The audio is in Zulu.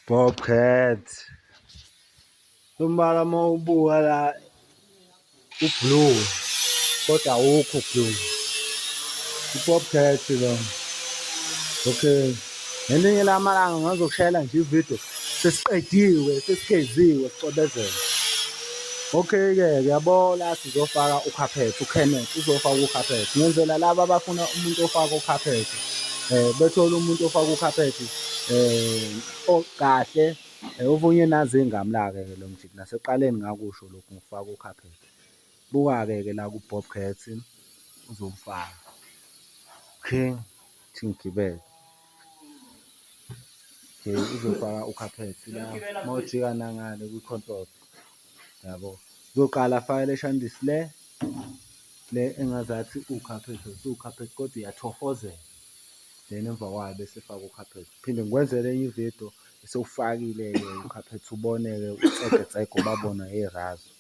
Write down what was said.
Bobcat umbala uma ubuka la ublue kodwa awukho blue i-Bobcat lo. Okay, ngelinye lamalanga ngazokushayela nje ividiyo sesiqediwe sesikeziwe sicobezela. Okay-ke uyabona sizofaka ukhaphethe, uKenneth uzofaka ukhaphethe. Ngenzela laba abafuna umuntu ofaka ukhaphethe bethole umuntu ofaka ukhaphethe okahle uvunye nazi ingami la-ke lo mjiki nasekuqaleni ngakusho lokhu ngifaka ukhaphethe. Buka-ke la ku-Bobcat uzomfaka. Okay, thi ngigibele. Okay, uzofaka ukhaphethi la mawujika nangale kwi-control yabo. Uzoqala afake le shandisi le engazathi ukhaphethi usukhaphethi kodwa iyatofozela. Then emva kwayo bese efaka ukhaphethi. Phinde ngikwenzele enye ividiyo esewufakile-ke ukhaphethi uboneke ucegecege ubabona erazo.